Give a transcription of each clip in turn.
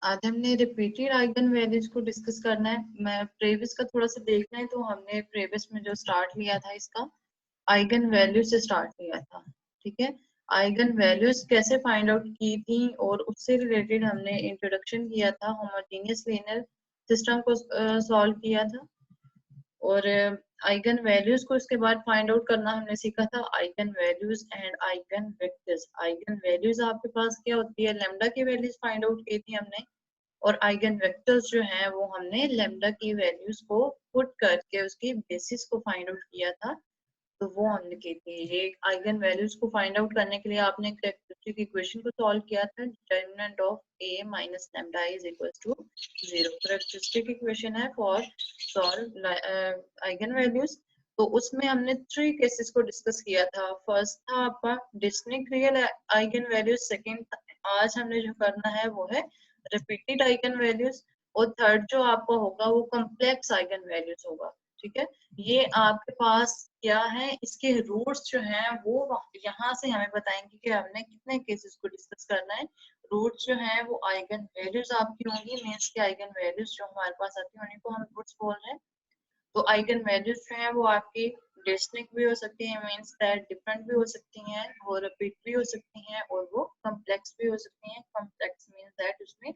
आज हमने repeated eigen values को डिस्कस करना है। मैं प्रीवियस का थोड़ा सा देखना है, तो हमने प्रीवियस में जो स्टार्ट लिया था इसका आइगन वैल्यू से स्टार्ट लिया था। ठीक है, आइगन वैल्यूज कैसे फाइंड आउट की थी और उससे रिलेटेड हमने इंट्रोडक्शन किया था, होमोजेनियस लीनियर सिस्टम को सॉल्व किया था। और आइगन वैल्यूज को इसके बाद फाइंड आउट करना हमने सीखा था, eigen values and eigen vectors. Eigen values आपके पास क्या होती है, लैम्डा की वैल्यूज फाइंड आउट की थी हमने, और आइगन वेक्टर्स जो हैं वो हमने लैम्डा की वैल्यूज को पुट करके उसकी बेसिस को फाइंड आउट किया था। तो वो हमने की थी। ये आइगन वैल्यूज को फाइंड आउट करने के लिए आपने कैरेक्टरिस्टिक इक्वेशन को सॉल्व किया था, determinant of a minus lambda is equals to 0। Characteristic equation है फॉर सॉल्व आइगन वैल्यूज। तो उसमें हमने 3 केसेस को डिस्कस किया था। फर्स्ट था आपका distinct real eigen values, second आज हमने जो करना है वो है रिपीटेड आइगन वैल्यूज, और थर्ड जो आपका होगा वो कॉम्प्लेक्स आइगन वैल्यूज होगा। ठीक है, ये आपके पास क्या है, इसके रूट्स जो हैं वो यहाँ से हमें बताएंगे कि हमने कितने केसेस को डिस्कस करना है। रूट्स जो हैं वो आइगन वैल्यूज आपकी होंगी, मीन्स के आइगन वैल्यूज जो हमारे पास आती है उन्हीं को हम रूट्स बोल रहे हैं। तो आइगन वैल्यूज जो है वो आपकी डिस्टिंक्ट भी हो सकती है, मीन्स दैट डिफरेंट भी हो सकती हैं, वो रिपीट भी हो सकती हैं, और वो कॉम्प्लेक्स भी हो सकती हैं। कॉम्प्लेक्स मीन्स दैट उसमें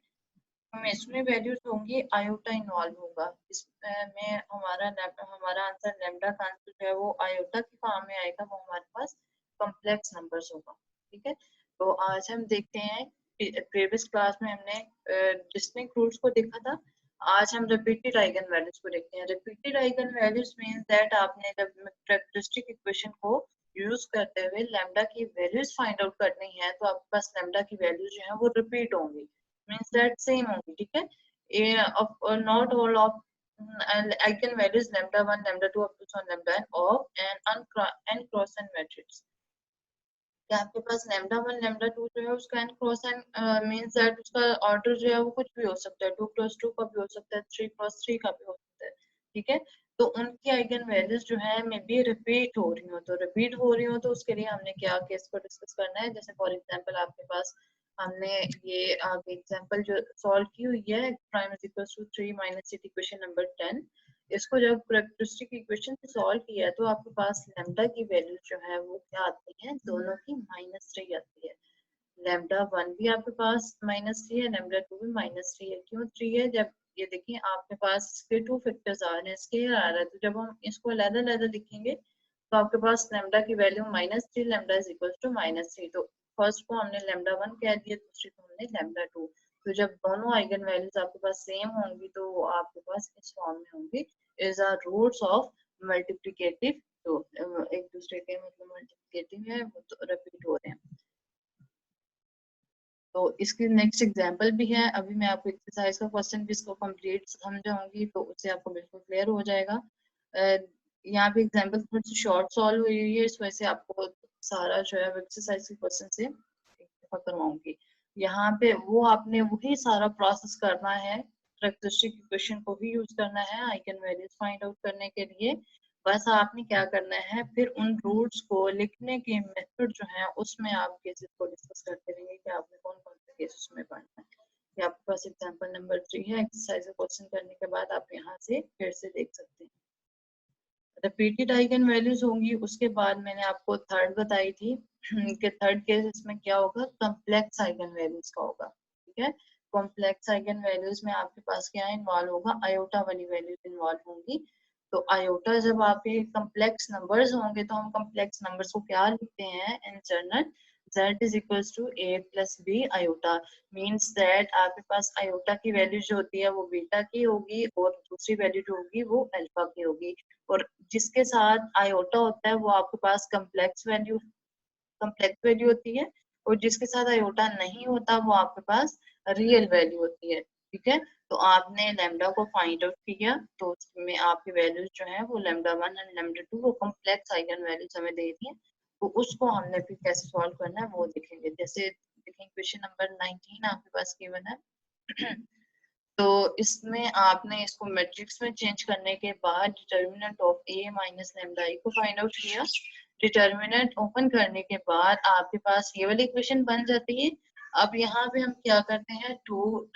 इसमें वैल्यूज होंगी, आयोटा इन्वॉल्व होगा। इसमें हमारा आंसर लैम्डा का आंसर जो है वो आयोटा की फॉर्म में आएगा, वो हमारे पास कॉम्प्लेक्स नंबर्स होगा। ठीक है, तो आज हम देखते हैं, प्रीवियस क्लास में हमने डिस्टिंक्ट रूट्स को देखा था, आज हम रिपीटेड आइगन वैल्यूज को देखते हैं। Repeated eigen values means that आपने जब कैरेक्टरिस्टिक इक्वेशन को यूज करते हुए लैम्डा की वैल्यूज फाइंड आउट करनी है, तो आपके पास लैम्डा की वैल्यूज जो है वो रिपीट होंगी, means that same होंगी। ठीक है, of not all of eigen values lambda 1 lambda 2 up to some lambda n of n cross n matrix। क्या आपके पास lambda 1 lambda 2 जो है उसका n cross n means that उसका ऑर्डर जो है वो कुछ भी हो सकता है, 2 cross 2 का भी हो सकता है, 3 cross 3 का भी हो सकता है। ठीक है, तो उनकी आइगन वैल्यूज जो है मे बी रिपीट हो रही हो, तो रिपीट हो रही हो तो उसके लिए हमने क्या केस को डिस्कस करना है। जैसे फॉर एग्जांपल आपके पास हमने ये आगे एग्जांपल जो सॉल्व की हुई है, prime is equal to 3 minus equation number 10। इसको जब कैरेक्टरिस्टिक इक्वेशन से सॉल्व किया तो आपके पास लैम्डा की वैल्यू जो है वो क्या आती है, दोनों की -3 आती है। लैम्डा 1 भी आपके पास -3 है, लैम्डा 2 भी -3 है। क्यों 3 है, जब ये देखिए आपके पास इसके 2 फैक्टर्स आ रहे हैं, स्केयर आ रहा है, तो जब हम इसको अलग-अलग लिखेंगे तो आपके पास लैम्डा की value -3, lambda is equal to -3। तो फर्स्ट को हमने लैम्डा 1 कह दिया, दूसरी को हमने लैम्डा 2। तो जब दोनों आइगन वैल्यूज आपके पास सेम होंगी तो वो आपके पास इस फॉर्म में होंगी, is are roots of multiplicative. तो एक दूसरे के मतलब मल्टीप्लिकेटिव है, वो तो रिपीट हो रहे हैं। तो इसकी नेक्स्ट एग्जांपल भी है, अभी मैं आपको एक्सरसाइज का क्वेश्चन भी इसको कंप्लीट समझाऊंगी तो उससे आपको बिल्कुल क्लियर हो जाएगा। यहाँ पे एग्जांपल थोड़ी सी शॉर्ट सॉल्व हुई है, इस वजह से आपको सारा जो है एक्सरसाइज के क्वेश्चन से एक दफा करवाऊंगी। यहाँ पे वो आपने वही सारा प्रोसेस करना है, कैरेक्टरिस्टिक इक्वेशन को भी यूज करना है आइगन वैल्यूज फाइंड आउट करने के लिए। बस आपने क्या करना है, फिर उन रूट्स को लिखने के मेथड जो है उसमें आप केसेस को डिस्कस करते रहेंगे कि आपने कौन कौन से केसेस में पढ़ना है। ये आपके पास एग्जांपल नंबर 3 है। एक्सरसाइज क्वेश्चन करने के बाद आप यहाँ से फिर से देख सकते हैं। रिपीटेड आइगन वैल्यूज होंगी, उसके बाद मैंने आपको थर्ड बताई थी कि थर्ड केस में क्या होगा, कॉम्प्लेक्स आइगन वैल्यूज का होगा। ठीक है, कॉम्प्लेक्स आइगन वैल्यूज में आपके पास क्या इन्वॉल्व होगा, आयोटा वाली वैल्यूज इन्वॉल्व होंगी। तो आयोटा जब आपके कॉम्प्लेक्स नंबर्स होंगे तो हम कॉम्प्लेक्स नंबर्स को क्या लिखते हैं in general, z is equals to a plus b iota, means that आपके पास आयोटा की वैल्यू जो होती है वो बीटा की होगी और दूसरी वैल्यू जो होगी वो अल्फा की होगी। और जिसके साथ आयोटा होता है वो आपके पास कम्प्लेक्स वैल्यू होती है, और जिसके साथ आयोटा नहीं होता वो आपके पास रियल वैल्यू होती है। ठीक है, तो आपने लैम्डा को फाइंड आउट किया तो उसमें आपकी वैल्यूज जो है वो लैम्डा 1 एंड लैम्डा 2 वो कम्प्लेक्स आइगन वैल्यूज हमें दे दी है। तो उसको हमने फिर कैसे सॉल्व करना है वो देखेंगे। जैसे देखें क्वेश्चन नंबर 19 आपके पास गिवन है तो इसमें आपने इसको मैट्रिक्स में चेंज करने के बाद determinant of a minus lambda i को फाइंड आउट किया। डिटर्मिनेंट ओपन करने के बाद आपके पास ये वाली इक्वेशन बन जाती है। अब यहाँ पे हम क्या करते हैं, टू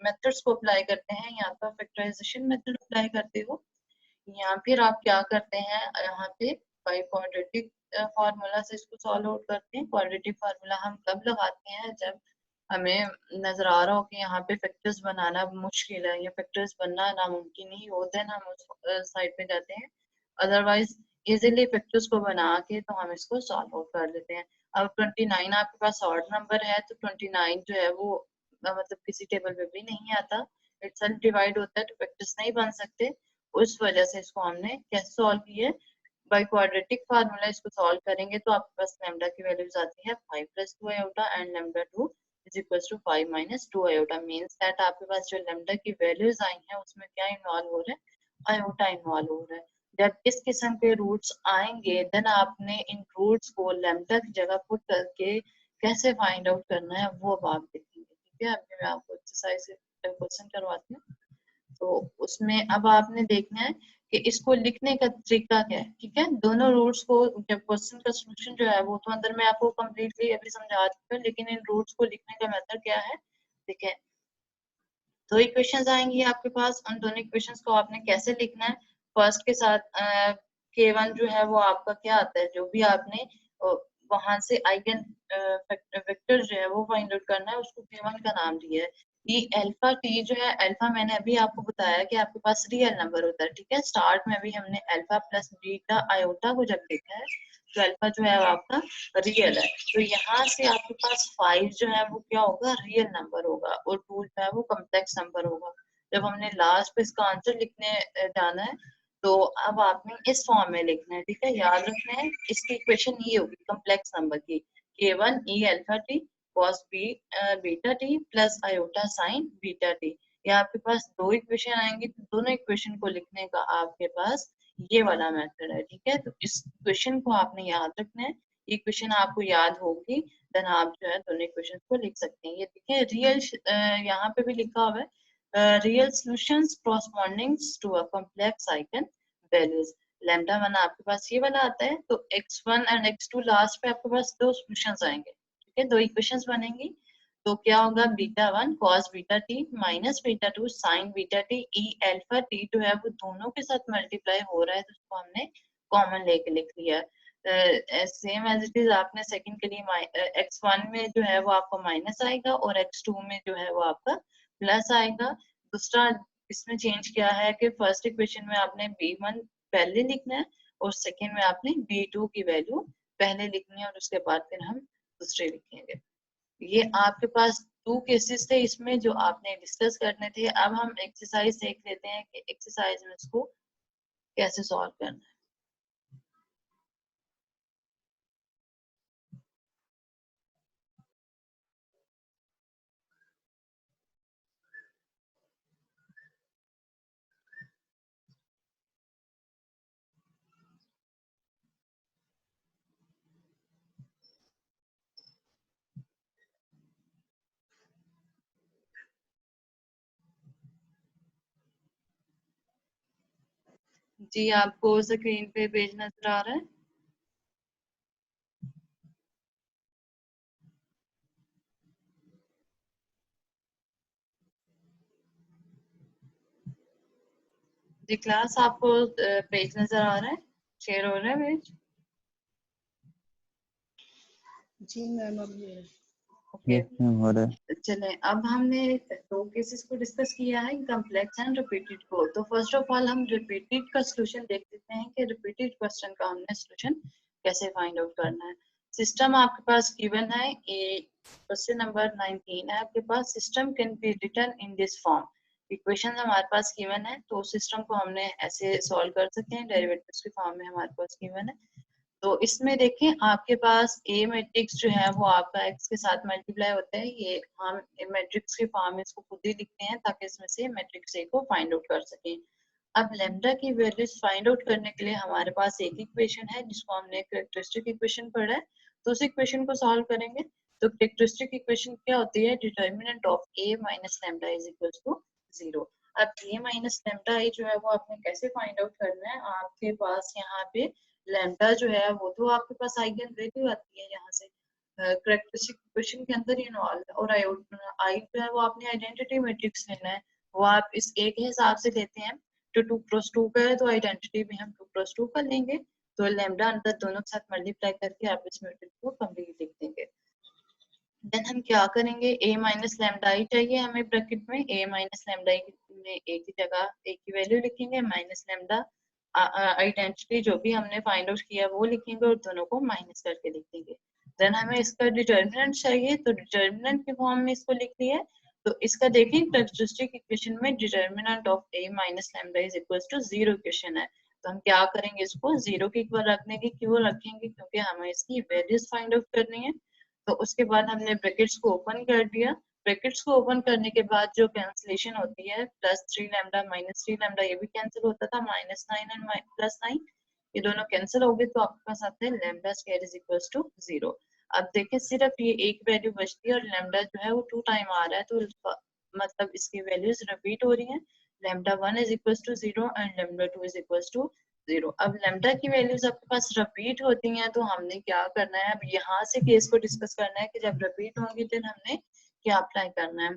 मेथड्स को अप्लाई करते हैं। यहाँ पर फैक्टराइजेशन मेथड अप्लाई करते हो, यहाँ फिर आप क्या करते हैं, यहाँ पे बाई क्वाड्रेटिक फार्मूला से इसको सॉल्व आउट करते हैं। क्वाड्रेटिक फार्मूला हम कब लगाते हैं, जब हमें नजर आ रहा हो कि यहाँ पे फैक्टर्स बनाना मुश्किल है या फैक्टर्स बनना नामुमकिन ही हो, देन हम उस साइड पे जाते हैं। अदरवाइज इजीली फैक्टर्स को बना के तो हम इसको सॉल्व आउट कर लेते हैं। अब 29 आपके पास ऑड नंबर है, तो 29 जो है वो मतलब किसी टेबल पे भी नहीं आता, इट सेल्फ डिवाइड होता है, तो फैक्टर्स नहीं बन सकते। उस वजह से इसको हमने कैसे सॉल्व किया, बाई क्वाड्रेटिक फार्मूला इसको सॉल्व करेंगे तो आपके पास लैम्डा की वैल्यूज आती है 5 + 2 iota and lambda 2 = 5 - 2 iota. Means that आपके पास जो लैम्डा की वैल्यूज आई हैं उसमें क्या इन्वॉल्व हो रहा है, आयोटा इन्वॉल्व हो रहा है। जब इस किस्म के रूट्स आएंगे देन आपने इन रूट्स को लैम्डा की जगह पुट करके कैसे फाइंड आउट करना है वो अब आप देखेंगे। ठीक है, अभी मैं आपको एक्सरसाइज क्वेश्चन करवाती हूँ। तो उसमें अब आपने देखना है कि इसको लिखने का तरीका क्या है। ठीक है, दोनों रूट्स को, जब क्वेश्चन का सोल्यूशन जो है वो तो अंदर मैं आपको कम्प्लीटली अभी समझा चुकी हूँ, लेकिन इन रूट्स को लिखने का मेथड क्या है। ठीक है, दो इक्वेशंस आएंगी आपके पास, उन दोनों इक्वेशंस को आपने कैसे लिखना है। फर्स्ट के साथ K1 जो है वो आपका क्या आता है, जो भी आपने वहां से आइगन वेक्टर जो है वो फाइंड आउट करना है, उसको K1 का नाम दिया है। ये अल्फा टी जो है, अल्फा मैंने अभी आपको बताया कि आपके पास रियल नंबर होता है। ठीक है, स्टार्ट में अभी हमने अल्फा प्लस बीटा आयोटा को जब देखा है तो अल्फा जो है वो आपका रियल है, तो यहाँ से आपके पास 5 जो है वो क्या होगा, रियल नंबर होगा, और 2 जो है वो कॉम्प्लेक्स नंबर होगा। जब हमने लास्ट पे इसका आंसर लिखने जाना है तो अब आपने इस फॉर्म में लिखना है। ठीक है, याद रखना है इसकी इक्वेशन ये होगी कॉम्प्लेक्स नंबर की, K1 E alpha T cos b beta T plus iota sine beta T. ये आपके पास दो इक्वेशन आएंगी, तो दोनों इक्वेशन को लिखने का आपके पास ये वाला मेथड है। ठीक है, तो इस क्वेश्चन को आपने याद रखना है, ये क्वेश्चन आपको याद होगी देन आप जो है दोनों इक्वेशन को लिख सकते हैं। ये देखिए रियल यहाँ पे भी लिखा हुआ है, real solutions corresponding to a complex eigen values. Lambda 1 आपके पास ये वाला आता है, तो x1 एंड x2 लास्ट पे आपके पास दो सॉल्यूशंस आएंगे। ठीक है, दो इक्वेशंस बनेंगी, तो क्या होगा, beta 1 cos beta t minus beta 2 sine beta t, e alpha t जो है वो दोनों के साथ मल्टीप्लाई हो रहा है तो उसको हमने कॉमन लेके लिख लिया। सेम एज इट इज आपने सेकंड के लिए x1 में जो है वो आपका माइनस आएगा और x2 में जो है वो आपका प्लस आएगा। दूसरा इसमें चेंज क्या है कि फर्स्ट इक्वेशन में आपने b1 पहले लिखना है और सेकंड में आपने b2 की वैल्यू पहले लिखनी है और उसके बाद फिर हम दूसरे लिखेंगे। ये आपके पास टू केसेस थे इसमें जो आपने डिस्कस करने थे। अब हम एक्सरसाइज देख लेते हैं कि एक्सरसाइज में इसको कैसे सॉल्व करना है। जी, आपको स्क्रीन पे पेज नजर आ रहा है। जी क्लास, आपको पेज नजर आ रहा है, शेयर हो रहा है पेज। जी मैम, अब ये ओके, यस मैम हो रहा है। चले अब हमने दो केसेस को डिस्कस किया है, कॉम्प्लेक्स एंड रिपीटेड को। तो फर्स्ट ऑफ ऑल हम रिपीटेड का सॉल्यूशन देख लेते हैं कि रिपीटेड क्वेश्चन का हमने सॉल्यूशन कैसे फाइंड आउट करना है। सिस्टम आपके पास गिवन है, ये क्वेश्चन नंबर 19 है आपके पास। System can be written in this form. Equation हमारे पास गिवन है तो सिस्टम को हमने ऐसे सॉल्व कर सकते हैं, डेरिवेटिव्स के फॉर्म में हमारे पास गिवन है। तो इसमें देखें आपके पास ए मैट्रिक्स जो है वो आपका एक्स के साथ मल्टीप्लाई होता है। ये हम मैट्रिक्स के फॉर्म में इसको खुद ही लिखते हैं ताकि इसमें से मैट्रिक्स ए को फाइंड आउट कर सकें। अब लैम्डा की वैल्यूज फाइंड आउट करने के लिए हमारे पास एक इक्वेशन है जिसको हमने कैरेक्टरिस्टिक इक्वेशन पढ़ा है, तो उस इक्वेशन को सॉल्व करेंगे। तो कैरेक्टरिस्टिक इक्वेशन क्या होती है, determinant of A minus lambda is equal to 0। अब ए माइनस लैम्डा आई जो है वो आपने कैसे फाइंड आउट करना है, आपके पास यहाँ पे लैम्डा जो है वो तो आपके पास आइगन वैल्यू आती है यहाँ से, करेक्टरिस्टिक इक्वेशन के अंदर इन्वॉल्व है। और आई जो है वो आपने आइडेंटिटी मैट्रिक्स लेना है, वो आप इस ए के हिसाब से लेते हैं। तो 2 क्रॉस 2 का है तो आइडेंटिटी भी हम 2 क्रॉस 2 का लेंगे। तो लैम्डा अंदर दोनों के साथ मल्टीप्लाई करके आप इस मैट्रिक्स को कंप्लीट लिख देंगे। देन हम क्या करेंगे, a माइनस लैम्डा आई चाहिए हमें ब्रैकेट में, a माइनस लैम्डा आई में a की जगह a की वैल्यू लिखेंगे, माइनस लैम्डा आइडेंटिटी जो भी हमने फाइंड आउट किया वो लिखेंगे और दोनों को माइनस करके लिख देंगे। देन हमें इसका डिटर्मिनेंट चाहिए, तो डिटर्मिनेंट के फॉर्म में इसको लिख लिया है। तो इसका देखें कैरेक्टरिस्टिक इक्वेशन में determinant of a minus lambda is equals to 0 equation है। तो हम क्या करेंगे, इसको 0 के इक्वल रखने की क्यों रखेंगे, क्योंकि हमें इसकी वैल्यूज फाइंड आउट करनी है। तो उसके बाद हमने ब्रैकेट्स को ओपन कर दिया। ब्रैकेट्स को ओपन करने के बाद जो कैंसिलेशन होती है, +3 लैम्डा -3 लैम्डा ये भी कैंसिल होता था, -9 एंड +9 ये दोनों कैंसिल हो गए। तो आपके पास आता है lambda square is equals to 0। अब देखें सिर्फ ये एक वैल्यू बचती है और लैम्डा जो है वो 2 टाइम आ रहा है, तो मतलब इसकी वैल्यूज रिपीट हो रही हैं। Lambda 1 is equals to 0 and lambda 2 is equals to 0। अब लैम्डा की वैल्यूज आपके पास रिपीट होती हैं, तो हमने क्या करना है, अब यहाँ से केस को डिस्कस करना है कि जब रिपीट होंगी तो हमने क्या अप्लाई करना है।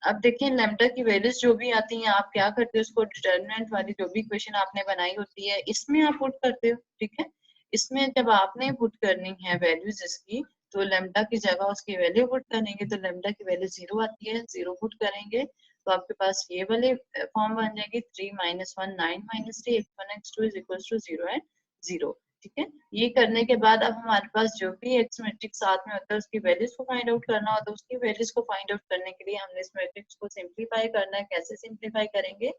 अब देखिए लैम्डा की वैल्यूज जो भी आती हैं आप क्या करते हो, उसको डिटर्मिनेंट वाली जो भी इक्वेशन आपने बनाई होती है इसमें आप पुट करते हो, ठीक है। इसमें जब आपने पुट करनी है वैल्यूज इसकी, तो लैम्डा की जगह उसकी वैल्यू पुट करेंगे, तो लैम्डा की वैल्यू 0 आती है, 0 पुट करेंगे तो आपके पास ये वाले फॉर्म बन जाएगी 3 - 1 9 - 3 x1 x2 is equal to 0 and 0, ठीक है। ये करने के बाद अब हमारे पास जो भी एक्स मैट्रिक्स साथ में होता है उसकी वैल्यूज को फाइंड आउट करना होता है। उसकी वैल्यूज को फाइंड आउट करने के लिए हमने इस मैट्रिक्स को सिंप्लीफाई करना है। कैसे सिंप्लीफाई करेंगे,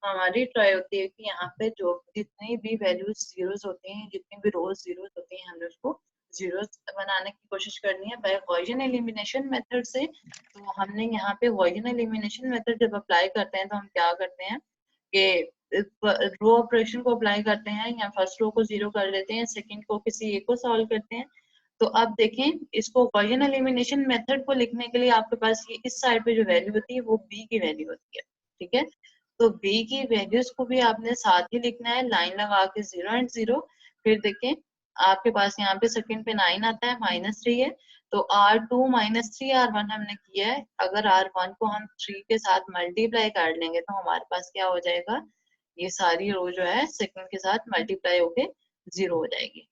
हमारी ट्राई होती है कि यहाँ पे जो जितनी भी वैल्यूज जीरोस होती हैं, जितनी भी रोज जीरोस होती हैं, हमने उसको जीरोस बनाने की कोशिश करनी है बाय गॉसियन एलिमिनेशन मेथड से। तो हमने यहाँ पे गॉसियन एलिमिनेशन मेथड जब अप्लाई करते हैं तो हम क्या करते हैं कि रो ऑपरेशन को अप्लाई करते हैं, या फर्स्ट रो को 0 कर लेते हैं, सेकंड को किसी एक को सॉल्व करते हैं। तो अब देखें इसको गॉसियन एलिमिनेशन मेथड को लिखने के लिए आपके पास ये इस साइड पे जो वैल्यू होती है वो b की वैल्यू होती है, ठीक है। तो b की वैल्यूज को भी आपने साथ ही लिखना है, लाइन लगा के 0 एंड 0। फिर देखें आपके पास यहाँ पे सेकंड पे 9 आता है, -3 है, तो R2 - 3 R1 हमने किया है। अगर R1 को हम 3 के साथ मल्टीप्लाई कर लेंगे तो हमारे पास क्या हो जाएगा, ये सारी रो जो है सेकंड के साथ मल्टीप्लाई होके 0 हो जाएगी,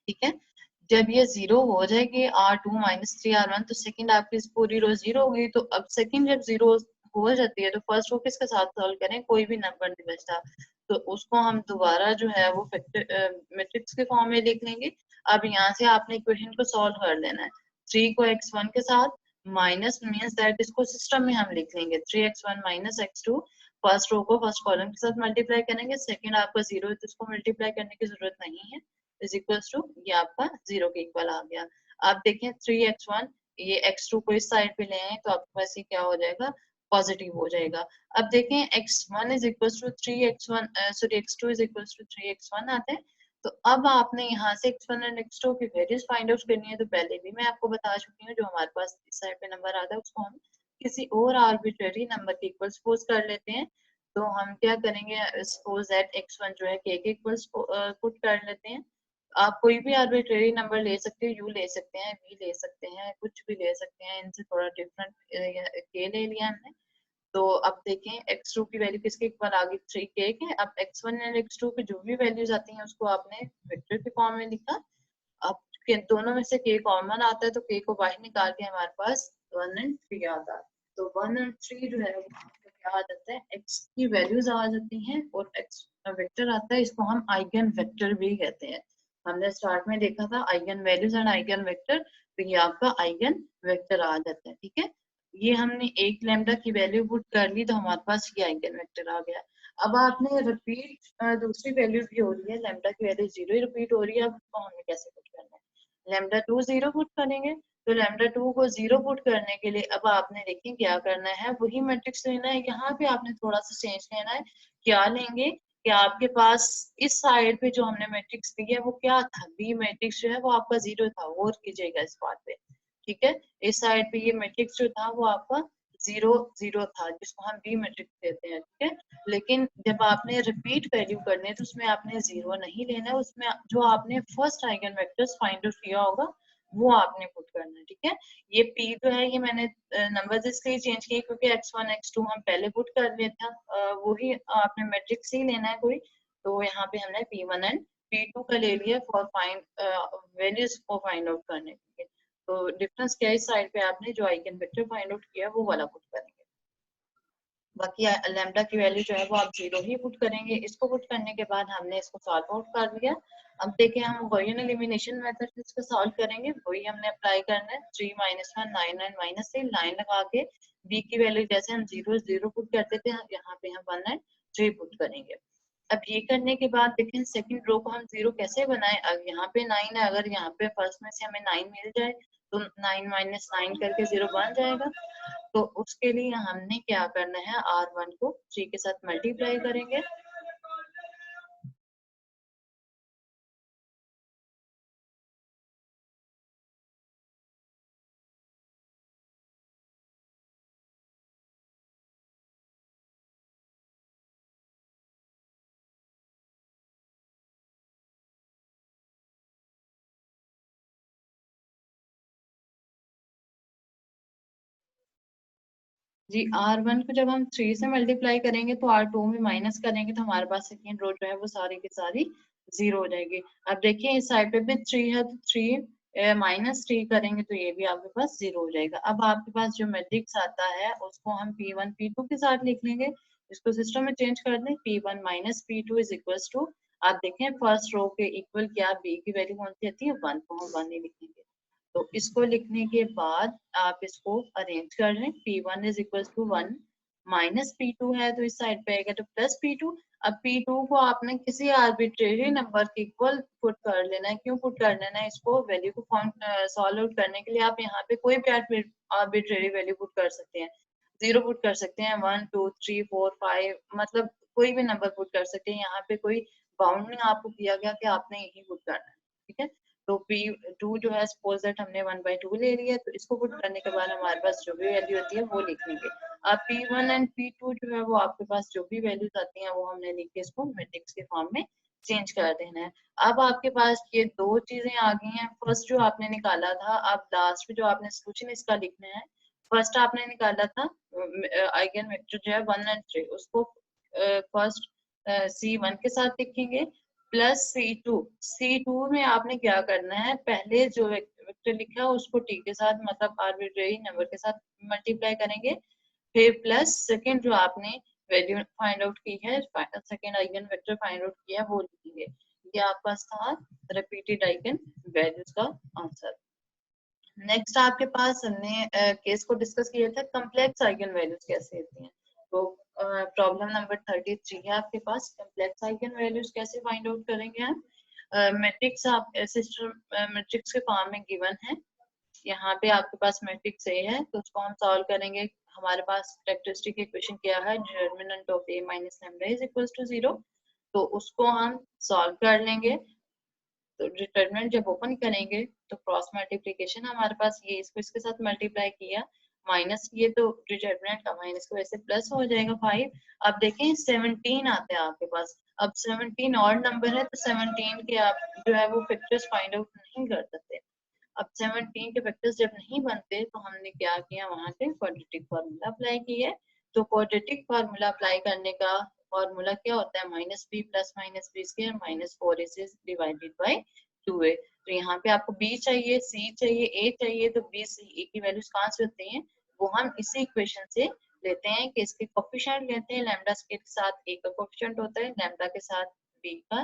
ठीक है। जब ये 0 हो जाएगी R2 - 3 R1, तो सेकंड आपकी पूरी रो 0 होगी। तो अब सेकंड जब 0 हो जाती है तो फर्स्ट रो किसके साथ सॉल्व करें, कोई भी नंबर नहीं बचता, तो उसको हम दोबारा जो है वो मैट्रिक्स के फॉर्म में लिख लेंगे। अब यहाँ से आपने इक्वेशन को सॉल्व कर लेना है। 3 को x1 के साथ माइनस मीन्स दैट इसको सिस्टम में हम लिख लेंगे 3x1 - x2। फर्स्ट रो को फर्स्ट कॉलम के साथ मल्टीप्लाई करेंगे, सेकंड आपका 0 है तो इसको मल्टीप्लाई करने की जरूरत नहीं है, इज इक्वल्स टू ये आपका 0 के इक्वल आ गया। आप देखें 3x1 ये x2 को इस साइड पे ले आए तो आपके पास ये क्या हो जाएगा, पॉजिटिव हो जाएगा। अब देखें x1 is equals to 3x1 sorry x2 is equals to 3x1 आता है। तो अब आपने यहाँ से x1 और x2 की वैल्यूज फाइंड आउट करनी है। तो पहले भी मैं आपको बता चुकी हूँ, जो हमारे पास इस साइड पे नंबर आता है उसको हम किसी और आर्बिट्रेरी नंबर के इक्वल सपोज कर लेते हैं। तो हम क्या करेंगे, सपोज दैट x1 जो है k के इक्वल्स पुट कर लेते हैं। आप कोई भी आर्बिट्रेरी नंबर ले सकते हो, यू ले सकते हैं, वी ले सकते हैं, कुछ भी ले सकते हैं, इनसे थोड़ा डिफरेंट के ले लिया हमने। तो अब देखें x2 की वैल्यू किसके इक्वल आ गई, 3k के। अब x1 और x2 की जो भी वैल्यूज आती हैं उसको आपने वेक्टर के फॉर्म में लिखा। अब दोनों में से k कॉमन आता है तो k को बाहर निकाल के हमारे पास 1 एंड 3 आता है। तो 1 और 3 जो है आपको क्या आ जाता है, x की वैल्यूज आ जाती हैं और x वेक्टर आता है, इसको हम आइगन वेक्टर भी कहते हैं। हमने स्टार्ट में देखा था eigen values and eigen vector, तो ये आपका आइगन वेक्टर आ जाता है, ठीक है। ये हमने एक लैम्डा की वैल्यू पुट कर ली तो हमारे पास ये आइगन वेक्टर आ गया। अब आपने रिपीट दूसरी वैल्यू भी हो रही है, लैम्डा की वैल्यू 0 ही रिपीट हो रही है, अब उसको हमें कैसे पुट करना है, लैम्डा 2 0 पुट करेंगे। तो लैम्डा 2 को 0 पुट करने के लिए अब आपने देखिए क्या करना है, वही मैट्रिक्स लेना है। यहाँ पे आपने थोड़ा सा चेंज लेना है। क्या लेंगे कि आपके पास इस साइड पे जो हमने मैट्रिक्स दी है वो क्या था, बी मैट्रिक्स जो है वो आपका 0 था, गौर कीजिएगा इस बात पे, ठीक है। इस साइड पे ये मैट्रिक्स जो था वो आपका 0 0 था, जिसको हम बी मैट्रिक्स देते हैं, ठीक है। लेकिन जब आपने रिपीट वैल्यू करनी है तो उसमें आपने 0 नहीं लेना है, उसमें जो आपने first eigen vectors find out किया होगा वो आपने पुट करना है, ठीक है। ये p जो है ये मैंने नंबर्स इसलिए चेंज किए क्योंकि x1 x2 हम पहले पुट कर लिए था, वही आपने मैट्रिक्स ही लेना है कोई, तो यहाँ पे हमने p1 एंड p2 का ले लिया फॉर फाइंड वैल्यूज को फाइंड आउट करने के लिए। तो डिफरेंस क्या है, इस साइड पे आपने जो आइगन वेक्टर फाइंड आउट किया वो वाला पुट करेंगे। बाकी लैम्डा की वैल्यू जो है वो आप 0 ही पुट करेंगे। इसको पुट करने के बाद हमने इसको सॉल्व आउट कर लिया। अब देखिए हम गॉसियन एलिमिनेशन मेथड से इसको सॉल्व करेंगे, वही हमने अप्लाई करना है। 3 - 1 9 9 -3 लाइन लगा के b की वैल्यू जैसे हम 0 0 पुट करते थे, यहाँ पे हम 1 एंड 3 पुट करेंगे। अब ये करने के बाद देखें सेकंड रो को हम 0 कैसे बनाए। अब यहाँ पे 9 है, अगर यहाँ पे फर्स्ट में से हमें 9 मिल जाए तो 9 - 9 करके 0 बन जाएगा। तो उसके लिए हमने क्या करना है, R1 को 3 के साथ मल्टीप्लाई करेंगे। जी R1 को जब हम 3 से मल्टीप्लाई करेंगे तो R2 में माइनस करेंगे तो हमारे पास सेकेंड रो जो है वो सारी की सारी 0 हो जाएगी। अब देखिए इस साइड पे भी 3 है तो 3 -3 करेंगे तो ये भी आपके पास 0 हो जाएगा। अब आपके पास जो मैट्रिक्स आता है उसको हम P1 P2 के साथ लिख लेंगे। इसको सिस्टम में चेंज कर दें, P1 - P2 is equal to, आप देखें फर्स्ट रो के इक्वल क्या b की वैल्यू कौन सी आती है 1, तो हम 1 ही लिखेंगे। तो इसको लिखने के बाद आप इसको अरेंज कर लें। P1 is equal to 1 minus P2 है तो इस साइड पे आएगा तो प्लस P2। अब P2 को आपने किसी आर्बिट्रेरी नंबर के इक्वल पुट कर लेना है। क्यों पुट कर लेना है, इसको वैल्यू को सॉल्व आउट करने के लिए आप यहाँ पे कोई भी आर्बिट्रेरी वैल्यू पुट कर सकते हैं। 0 पुट कर सकते हैं, 1 2 3 4 5, मतलब कोई भी नंबर पुट कर सकते हैं। यहाँ पे कोई बाउंड नहीं आपको किया गया कि आपने यही पुट करना है, ठीक है। तो P2 जो है सपोज दैट हमने 1/2 ले लिया, तो इसको पुट करने के बाद हमारे पास जो भी वैल्यू होती है वो लिख लेंगे। अब P1 एंड P2 जो है वो आपके पास जो भी वैल्यूज आती हैं वो हमने लिख के इसको मैट्रिक्स के फॉर्म में चेंज कर देना है। अब आपके पास ये दो चीजें आ गई हैं। फर्स्ट जो आपने निकाला था, अब लास्ट में जो आपने सोल्यूशन इसका लिखना है। फर्स्ट आपने निकाला था आइगन वेक्टर जो है 1 एंड 3, उसको फर्स्ट C1 के साथ लिखेंगे प्लस C2 में आपने क्या करना है, पहले जो वेक्टर लिखा है उसको t के साथ मतलब आर्बिट्रेरी नंबर के साथ मल्टीप्लाई करेंगे। फिर प्लस सेकंड जो आपने वैल्यू फाइंड आउट की है, second eigen vector find out किया है वो लिखेंगे। ये आपका था रिपीटेड आइगन वैल्यूज का आंसर। नेक्स्ट आपके पास हमने केस को डिस्कस किया था कम्प्लेक्स आइगन वैल्यूज कैसे होती हैं। तो प्रॉब्लम नंबर 33 है आपके पास, कम्प्लेक्स आइगन वैल्यूज कैसे फाइंड आउट करेंगे हम। मैट्रिक्स आप सिस्टम मैट्रिक्स के फॉर्म में गिवन है। यहाँ पे आपके पास मैट्रिक्स ए है तो उसको हम सॉल्व करेंगे। हमारे पास कैरेक्टरिस्टिक इक्वेशन क्या है, determinant of a minus lambda is equal to 0, तो उसको हम सॉल्व कर लेंगे। तो डिटरमिनेंट जब ओपन करेंगे तो क्रॉस मल्टीप्लिकेशन हमारे पास ये इसको इसके साथ मल्टीप्लाई किया माइनस ये तो डिटरमिनेंट का माइनस की वजह से प्लस हो जाएगा 5। अब देखें 17 आता है आपके पास। अब 17 ऑड नंबर है तो 17 के आप जो है वो फैक्टर्स फाइंड आउट नहीं कर सकते। अब 17 के फैक्टर्स जब नहीं बनते तो हमने क्या किया, वहां पे क्वाड्रेटिक फार्मूला अप्लाई किया। तो क्वाड्रेटिक फार्मूला अप्लाई करने का फॉर्मूला क्या होता है, -b plus -b square -4ac divided by 2a। तो यहाँ पे आपको b चाहिए, c चाहिए, a चाहिए, तो b c a की वैल्यूज कहाँ से होती हैं, वो हम इसी इक्वेशन से लेते हैं कि इसके कोफिशिएंट लेते हैं। लैम्डा स्केयर के साथ a का कोफिशिएंट होता है, लैम्डा के साथ b का,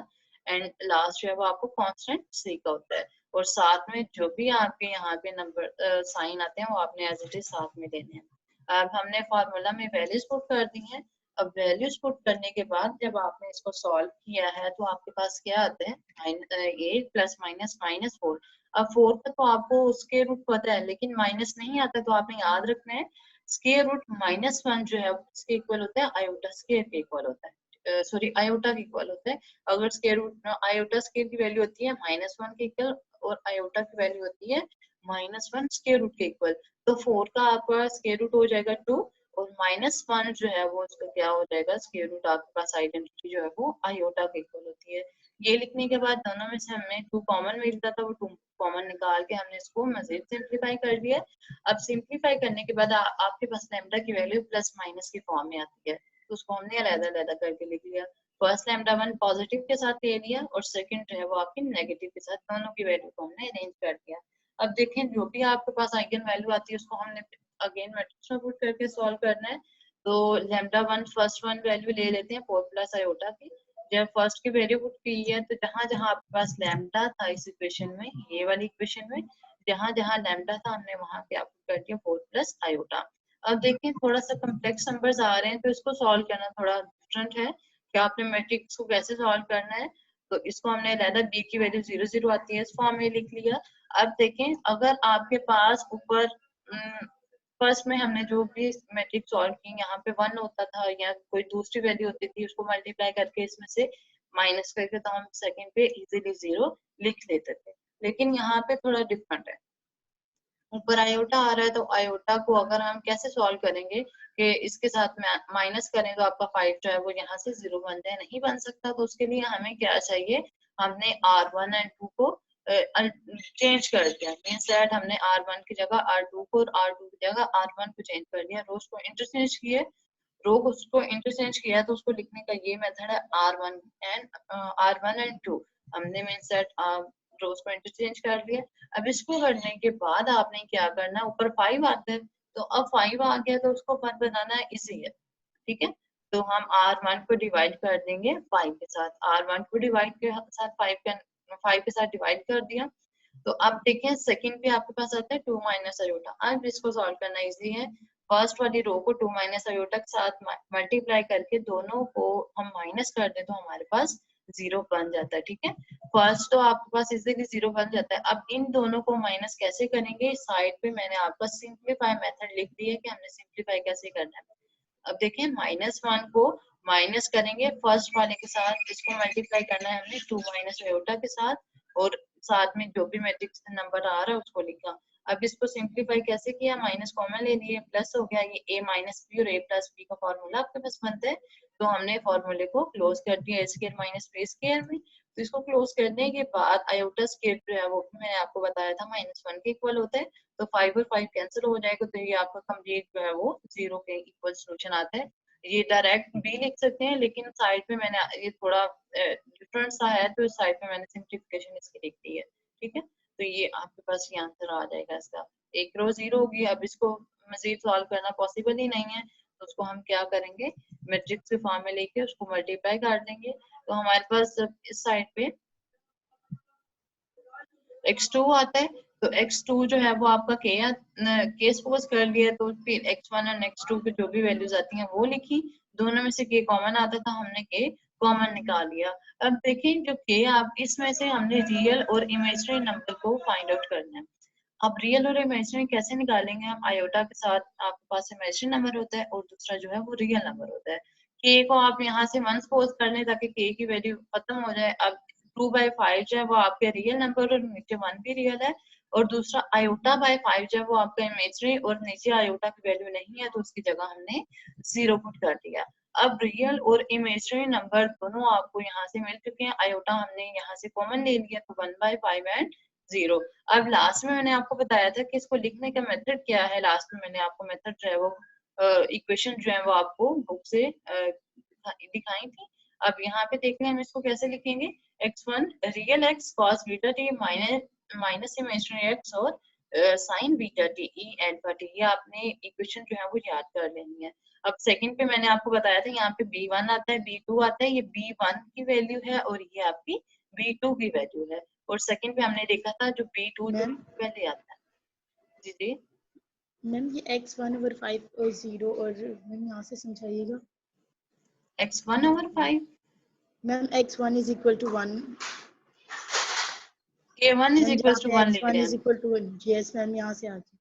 एंड लास्ट जो है वो आपको कांस्टेंट c का होता है। और साथ में जो भी आपके यहाँ पे नंबर साइन आते हैं वो आपने एज इट इज साथ में देने हैं। अब हमने फॉर्मूला में वैल्यूज पुट कर दी हैं। अब वैल्यूज पुट करने के बाद जब आपने इसको सॉल्व किया है तो आपके पास क्या आता है 8 प्लस माइनस -4। अब 4 का तो आपको स्क्वायर रूट पता है लेकिन माइनस नहीं आता, तो आपने याद रखना है स्क्वायर रूट -1 जो है उसके इक्वल होता है आयोटा स्क्वायर के इक्वल होता है, सॉरी आयोटा के इक्वल होता है। अगर स्क्वायर रूट आयोटा स्क्वायर की वैल्यू होती है -1 के इक्वल और आयोटा की वैल्यू होती है -1 स्क्वायर रूट के इक्वल, तो 4 का आपका स्क्वायर रूट हो जाएगा 2 और -1 जो है वो उसका क्या हो जाएगा, स्क्वायर रूट आपके पास आइडेंटिटी जो है वो आयोटा के इक्वल होती है। ये लिखने के बाद दोनों में से हमें 2 कॉमन मिलता था, वो 2 कॉमन निकाल के हमने इसको मजीद सिंप्लीफाई कर दिया। अब सिंप्लीफाई करने के बाद आपके पास लैम्डा की वैल्यू प्लस माइनस की फॉर्म में आती है, तो उसको हमने अलग-अलग करके लिख लिया। फर्स्ट लैम्डा 1 पॉजिटिव के साथ ले लिया और सेकंड जो है वो आपकी नेगेटिव के साथ, दोनों की वैल्यू को हमने अरेंज कर दिया। अब देखें जो भी आपके पास आइगन वैल्यू आती है उसको हमने अगेन मैट्रिक्स में पुट करके सॉल्व करना है। तो लैम्डा 1 फर्स्ट वन वैल्यू ले लेते हैं 4 प्लस आयोटा की। जब फर्स्ट की वैल्यू पुट की है तो जहां जहां आपके पास लैम्डा था इस इक्वेशन में, ये वाली इक्वेशन में जहां जहां लैम्डा था हमने वहां पे आपको कर दिया 4 प्लस आयोटा। अब देखिए थोड़ा सा कम्प्लेक्स नंबर्स आ रहे हैं तो इसको सॉल्व करना थोड़ा डिफरेंट है कि आपने मैट्रिक्स को कैसे सॉल्व करना है। तो इसको हमने अलग बी की वैल्यू 0 0 आती है इस फॉर्म में लिख लिया। अब देखें अगर आपके पास ऊपर फर्स्ट में हमने जो भी मैट्रिक्स सॉल्व की यहाँ पे 1 होता था या कोई दूसरी वैल्यू होती थी उसको मल्टीप्लाई करके इसमें से माइनस करके तो हम सेकंड पे इजीली 0 लिख लेते थे। लेकिन यहाँ पे थोड़ा डिफरेंट है, ऊपर आयोटा आ रहा है तो आयोटा को अगर हम कैसे सॉल्व करेंगे कि इसके साथ में माइनस करें तो आपका 5 जो है वो यहाँ से 0 बन जाए, नहीं बन सकता। तो उसके लिए हमें क्या चाहिए, हमने R1 एंड 2 को चेंज कर दिया, मीन्स दैट हमने R1 की जगह R2 को और R2 की जगह R1 को चेंज कर दिया, रोज को इंटरचेंज किए। रो उसको इंटरचेंज किया तो उसको लिखने का ये मेथड है R1 एंड 2। हमने मीन्स दैट रोज को इंटरचेंज कर लिया। अब इसको करने के बाद आपने क्या करना, ऊपर 5 आता है तो अब 5 आ गया तो उसको 1 बनाना इजी है, ठीक है। तो हम R1 को डिवाइड कर देंगे 5 के साथ, R1 को डिवाइड के साथ 5 के साथ डिवाइड कर दिया। तो अब देखें सेकंड पे आपके पास आता है 2 माइनस आयोटा। अब इसको सॉल्व करना इजी है, फर्स्ट वाली रो को 2 माइनस आयोटा के साथ मल्टीप्लाई करके दोनों को हम माइनस कर दे तो हमारे पास 0 बन जाता है, ठीक है। फर्स्ट तो आपके पास इजीली 0 बन जाता है। अब इन दोनों को माइनस कैसे करेंगे, साइड पे मैंने आपका सिंप्लीफाई मेथड लिख दिया है कि हमने सिंप्लीफाई कैसे करना है। अब देखें -1 को माइनस करेंगे फर्स्ट वाले के साथ, इसको मल्टीप्लाई करना है हमने 2 माइनस आयोटा के साथ और साथ में जो भी मैट्रिक्स नंबर आ रहा है उसको लिखा। अब इसको सिंप्लीफाई कैसे किया, माइनस कॉमन ले लिए, प्लस हो गया, ये a माइनस बी और a प्लस बी का फॉर्मूला आपके पास बनता है। तो हमने फॉर्मूले को क्लोज कर दिया a square minus b square में। तो इसको क्लोज करने के बाद आयोटा स्क्वायर जो है वो मैंने आपको बताया था -1 के इक्वल होता है। तो 5 और 5 कैंसिल हो जाएगा तो ये आपका कंप्लीट जो है वो 0 के इक्वल सोल्यूशन आता है। ये डायरेक्ट भी लिख सकते हैं लेकिन साइड पे मैंने ये थोड़ा डिफरेंट सा है तो साइड पे मैंने सिंप्लीफिकेशन इसकी लिख दी है, ठीक है। तो ये आपके पास ये आंसर आ जाएगा इसका। एक रो 0 होगी, अब इसको मजीद सॉल्व करना पॉसिबल ही नहीं है तो उसको हम क्या करेंगे, मैट्रिक्स के फॉर्म में लेके उसको मल्टीप्लाई कर देंगे। तो हमारे पास इस साइड पे x2 आता है तो x2 जो है वो आपका के सपोज कर लिया तो फिर x1 और x2 की जो भी वैल्यूज आती हैं वो लिखी, दोनों में से k कॉमन आता था, हमने k कॉमन निकाल लिया। अब देखें जो k आप इसमें से हमने रियल और इमेजिनरी नंबर को फाइंड आउट करना है। अब रियल और इमेजिनरी कैसे निकालेंगे, हम आयोटा के साथ आपके पास इमेजिनरी नंबर होता है और दूसरा जो है वो रियल नंबर होता है। k को आप यहाँ से 1 सपोज कर लें ताकि k की वैल्यू खत्म हो जाए। अब 2/5 जो है वो आपके रियल नंबर और नीचे 1 भी रियल है, और दूसरा आयोटा बाय 5 जो है वो आपका इमेजिनरी और नीचे आयोटा की वैल्यू नहीं है तो उसकी जगह हमने 0 पुट कर दिया। अब रियल और इमेजिनरी नंबर दोनों आपको यहाँ से मिल चुके हैं, आयोटा हमने यहाँ से कॉमन ले लिया तो 1/5 एंड 0। अब लास्ट में मैंने आपको बताया था कि इसको लिखने का मेथड क्या है, लास्ट में मैंने आपको मेथड जो है वो इक्वेशन जो है वो आपको बुक से दिखाई थी। अब यहाँ पे देखते हैं हम इसको कैसे लिखेंगे, x1 real x cos beta t minus imaginary x और sign beta t e alpha T, ये आपने इक्वेशन जो है वो याद कर लेनी है। अब सेकंड पे मैंने आपको बताया था यहाँ पे b1 आता है b2 आता है, ये b1 की वैल्यू है और ये आपकी b2 की वैल्यू है। और सेकंड पे हमने देखा था जो b2 जो पहले आता है। जी जी मैम ये x1/5 और 0 और मैम यहाँ से समझाइएगा। x1/5 ma'am x1 is equal to 1, k1 is ma'am equal जहाँ टू पे 1 ले x1 रहे इज हैं। इक्वल टू 1, यस मैम यहाँ से आ जाए।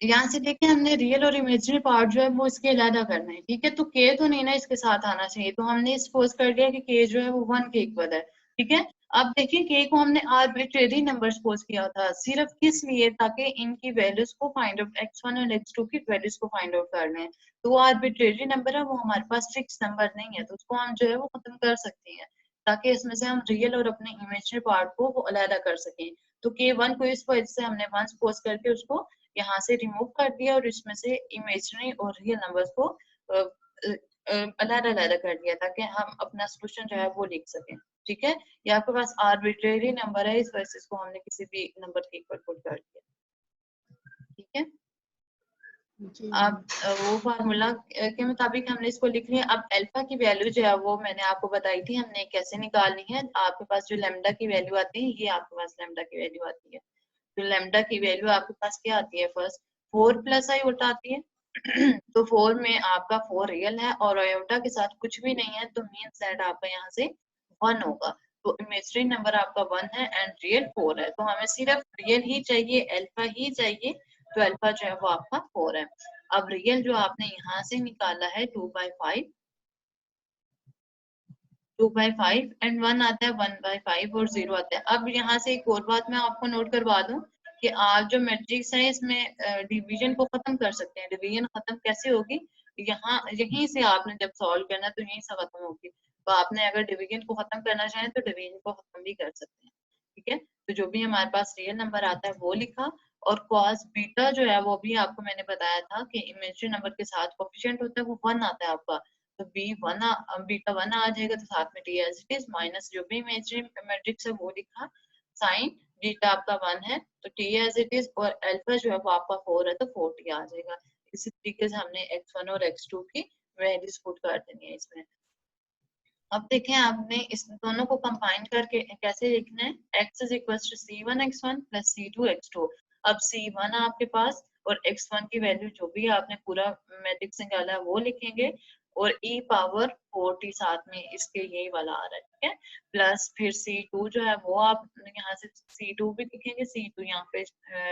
यहाँ से देखें हमने रियल और इमेजिनरी पार्ट जो है वो इसके अलग करना है, ठीक है। तो के तो नहीं ना इसके साथ आना चाहिए, तो हमने सपोज कर लिया कि के जो है वो 1 के इक्वल है, ठीक है। अब देखिए के को हमने आर्बिट्रेरी नंबर सपोज किया था, सिर्फ किस लिए, ताकि इनकी वैल्यूज को फाइंड आउट, x1 और x2 की वैल्यूज को फाइंड आउट कर लें। तो वो आर्बिट्रेरी नंबर है, वो हमारे पास फिक्स नंबर नहीं है, तो उसको हम जो है वो खत्म कर सकते हैं, ताकि इसमें से हम रियल और अपने इमेजिनरी पार्ट को वो अलग कर सकें। तो k1 को इस वजह से हमने 1 सपोज करके उसको यहाँ से रिमूव कर दिया और इसमें से इमेजिनरी और रियल नंबर्स को अलग अलग कर दिया, ताकि हम अपना सोल्यूशन जो है वो लिख सकें। ठीक है, ये आपके पास आर्बिट्रेरी नंबर है, इस वजह से इसको हमने किसी भी नंबर के इक्वल पुट कर दिया। ठीक है, जी अब वो फार्मूला के मुताबिक हमने इसको लिख लिया। अब अल्फा की वैल्यू जो है वो मैंने आपको बताई थी हमने कैसे निकालनी है। आपके पास जो लेमडा की वैल्यू आती है, ये आपके पास लेमडा की वैल्यू आती है। तो लेमडा की वैल्यू आपके पास क्या आती है, फर्स्ट 4 प्लस आयोटा आती है। तो 4 में आपका 4 रियल है और आयोटा के साथ कुछ भी नहीं है, तो मीन्स दैट आपका यहाँ से 1 होगा। तो इमेजिनरी नंबर आपका 1 है एंड रियल 4 है, तो हमें सिर्फ रियल ही चाहिए, अल्फा ही चाहिए। तो अल्फा जो है वो आपका 4 है। अब रियल जो आपने यहाँ से निकाला है 2/5, 2/5 एंड 1 आता है 1/5 और 0 आता है। अब यहाँ से एक और बात मैं आपको नोट करवा दूं कि आप जो मैट्रिक्स है इसमें डिवीजन को खत्म कर सकते हैं। डिवीजन खत्म कैसे होगी, यहाँ यहीं से आपने जब सॉल्व करना तो यहीं से खत्म होगी। तो आपने अगर डिवीजन को खत्म करना चाहें तो डिवीजन को खत्म भी कर सकते हैं। ठीक है, तो जो भी हमारे पास रियल नंबर आता है वो लिखा, और कॉस बीटा जो है वो भी आपको मैंने बताया था कि इमेजिनरी नंबर के साथ कोफिशिएंट होता है वो 1 आता है आपका। तो बी वन बीटा 1 आ जाएगा, तो साथ में T as it is minus जो भी इमेजिनरी मैट्रिक्स है वो लिखा, साइन बीटा आपका 1 है तो टी एज इट इज, और अल्फा जो है वो आपका 4 है तो 4t आ जाएगा। इसी तरीके से हमने x1 और x2 की वैल्यूज पुट कर देनी है इसमें। अब देखें आपने इस दोनों को कंबाइन करके कैसे लिखना है, x is equal to c1x1 plus c2x2। अब c1 आपके पास और x1 की वैल्यू जो भी आपने पूरा मैट्रिक्स निकाला है वो लिखेंगे, और e पावर 4t साथ में इसके यही वाला आ रहा है। ठीक है, प्लस फिर c2 जो है वो आप यहाँ से c2 भी लिखेंगे, c2 यहाँ पे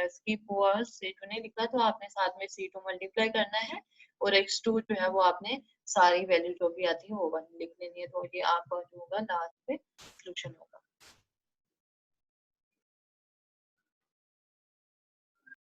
स्किप हुआ, c2 नहीं लिखा तो आपने साथ में c2 मल्टीप्लाई करना है, और x2 जो है वो आपने सारी वैल्यू जो भी आती है वो 1 लिख लेनी है। तो ये आपका जो होगा लास्ट पे सोल्यूशन होगा।